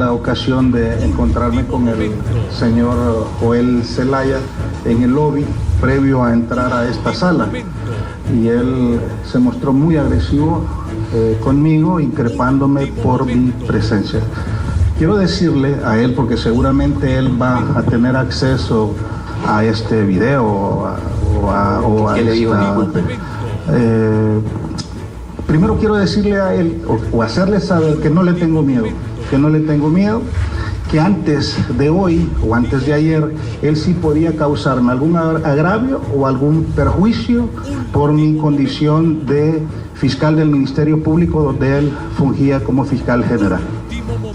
la ocasión de encontrarme con el señor Joel Zelaya en el lobby previo a entrar a esta sala, y él se mostró muy agresivo conmigo, increpándome por mi presencia. Quiero decirle a él, porque seguramente él va a tener acceso a este video o a ¿Qué le dijo? Disculpe. Primero quiero decirle a él o hacerle saber que no le tengo miedo, que antes de hoy o antes de ayer él sí podía causarme algún agravio o algún perjuicio por mi condición de fiscal del Ministerio Público, donde él fungía como fiscal general.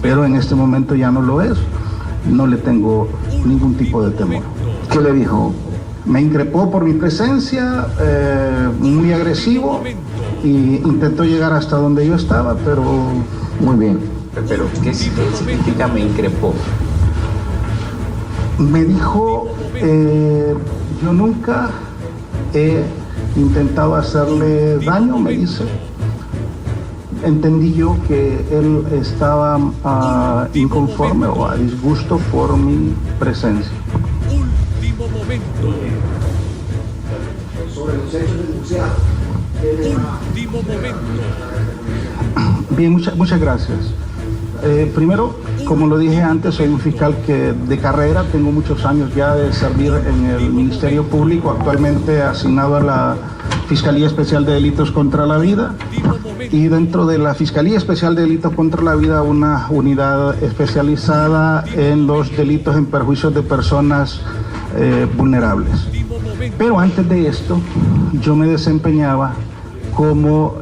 Pero en este momento ya no lo es, no le tengo ningún tipo de temor. ¿Qué le dijo? Me increpó por mi presencia, muy agresivo, y intentó llegar hasta donde yo estaba, pero... Muy bien. Pero, ¿qué significa me increpó? Me dijo, yo nunca he intentado hacerle daño, me dice. Entendí yo que él estaba inconforme o a disgusto por mi presencia. Último momento. Sobre los hechos denunciados. Último momento. Bien, muchas gracias. Primero, como lo dije antes, soy un fiscal que de carrera, tengo muchos años ya de servir en el Ministerio Público, actualmente asignado a la Fiscalía Especial de Delitos contra la Vida, y dentro de la Fiscalía Especial de Delitos contra la Vida una unidad especializada en los delitos en perjuicio de personas vulnerables. Pero antes de esto, yo me desempeñaba como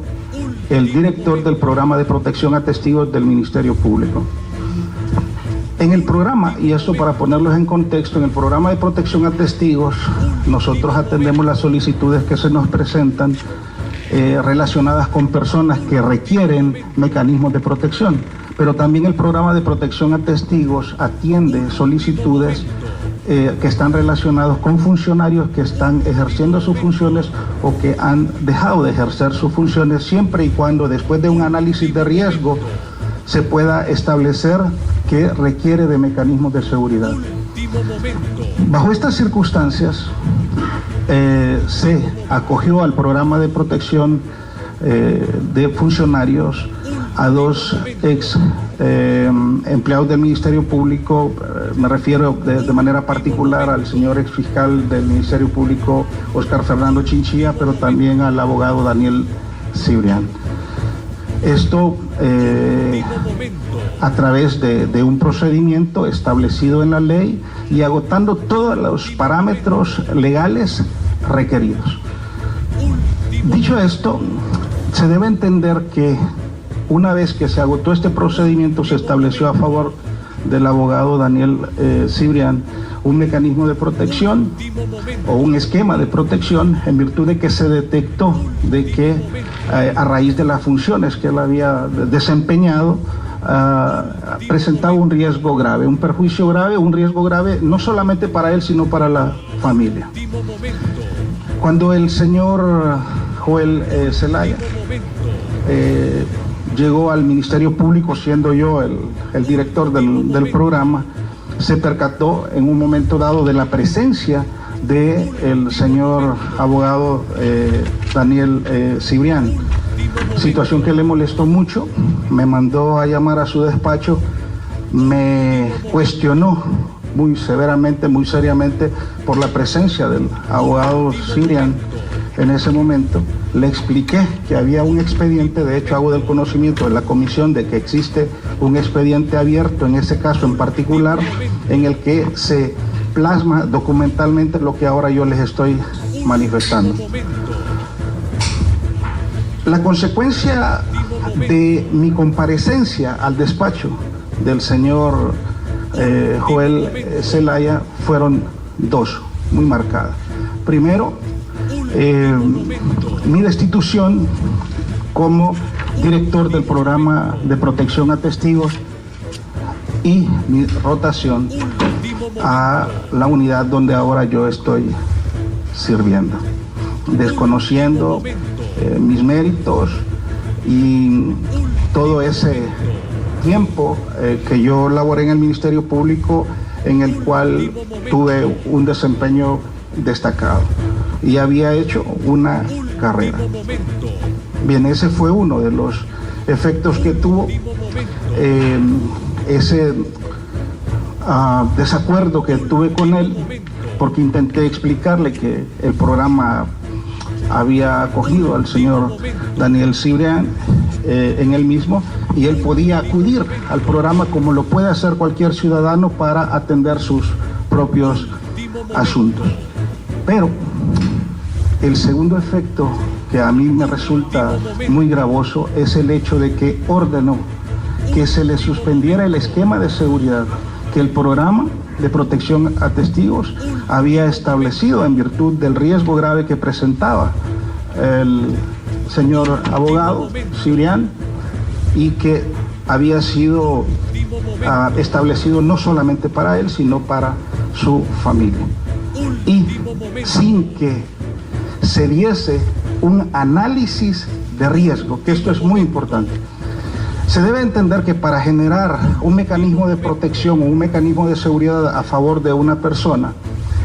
el director del programa de protección a testigos del Ministerio Público. En el programa, y esto para ponerlos en contexto, en el programa de protección a testigos, nosotros atendemos las solicitudes que se nos presentan relacionadas con personas que requieren mecanismos de protección, pero también el programa de protección a testigos atiende solicitudes que están relacionados con funcionarios que están ejerciendo sus funciones o que han dejado de ejercer sus funciones, siempre y cuando después de un análisis de riesgo se pueda establecer que requiere de mecanismos de seguridad. Bajo estas circunstancias se acogió al programa de protección de funcionarios a dos ex empleados del Ministerio Público. Me refiero de manera particular al señor ex fiscal del Ministerio Público Oscar Fernando Chinchilla, pero también al abogado Daniel Cibrián. Esto a través de un procedimiento establecido en la ley y agotando todos los parámetros legales requeridos. Dicho esto, se debe entender que una vez que se agotó este procedimiento, se estableció a favor del abogado Daniel Cibrián un mecanismo de protección o un esquema de protección, en virtud de que se detectó de que a raíz de las funciones que él había desempeñado presentaba un riesgo grave, un perjuicio grave, un riesgo grave no solamente para él sino para la familia. Cuando el señor Joel Zelaya llegó al Ministerio Público, siendo yo el director del programa, se percató en un momento dado de la presencia del señor abogado Daniel Cibrián, situación que le molestó mucho. Me mandó a llamar a su despacho, me cuestionó muy severamente, muy seriamente por la presencia del abogado Cibrián. En ese momento le expliqué que había un expediente, de hecho hago del conocimiento de la comisión de que existe un expediente abierto en ese caso en particular, en el que se plasma documentalmente lo que ahora yo les estoy manifestando. La consecuencia de mi comparecencia al despacho del señor Joel Zelaya fueron dos, muy marcadas. Primero, mi destitución como director del programa de protección a testigos y mi rotación a la unidad donde ahora yo estoy sirviendo, desconociendo mis méritos y todo ese tiempo que yo laboré en el Ministerio Público, en el cual tuve un desempeño destacado y había hecho una carrera. Bien, ese fue uno de los efectos que tuvo ese desacuerdo que tuve con él, porque intenté explicarle que el programa había acogido al señor Daniel Cibrián en él mismo, y él podía acudir al programa como lo puede hacer cualquier ciudadano para atender sus propios asuntos. Pero el segundo efecto que a mí me resulta muy gravoso es el hecho de que ordenó que se le suspendiera el esquema de seguridad que el programa de protección a testigos había establecido en virtud del riesgo grave que presentaba el señor abogado Cibrián, y que había sido establecido no solamente para él, sino para su familia. Y sin que se diese un análisis de riesgo, que esto es muy importante. Se debe entender que para generar un mecanismo de protección o un mecanismo de seguridad a favor de una persona,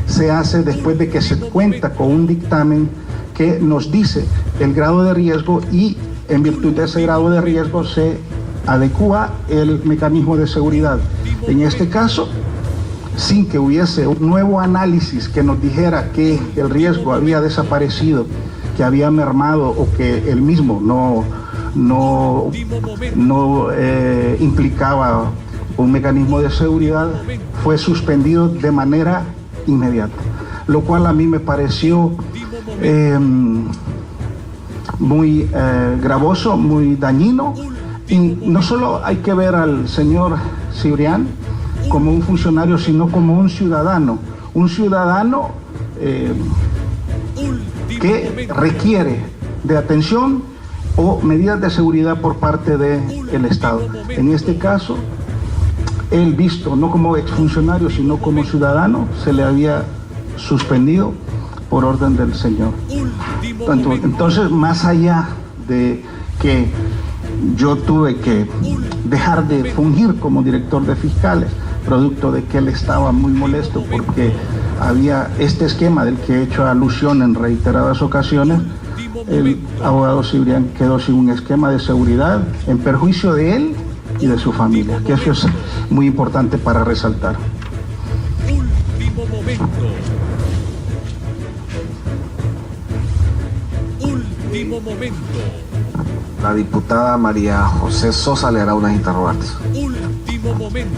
se hace después de que se cuenta con un dictamen que nos dice el grado de riesgo, y en virtud de ese grado de riesgo se adecúa el mecanismo de seguridad. En este caso, sin que hubiese un nuevo análisis que nos dijera que el riesgo había desaparecido, que había mermado o que el mismo no implicaba un mecanismo de seguridad, fue suspendido de manera inmediata, lo cual a mí me pareció muy gravoso, muy dañino. Y no solo hay que ver al señor Cibrián como un funcionario, sino como un ciudadano que requiere de atención o medidas de seguridad por parte del Estado. En este caso, él, visto no como exfuncionario, sino como ciudadano, se le había suspendido por orden del señor. Entonces, más allá de que yo tuve que dejar de fungir como director de fiscales, producto de que él estaba muy molesto porque había este esquema del que he hecho alusión en reiteradas ocasiones, el abogado Cibrián quedó sin un esquema de seguridad en perjuicio de él y de su familia, que eso es muy importante para resaltar. Último momento. Último momento. La diputada María José Sosa le hará unas interrogantes. Último momento.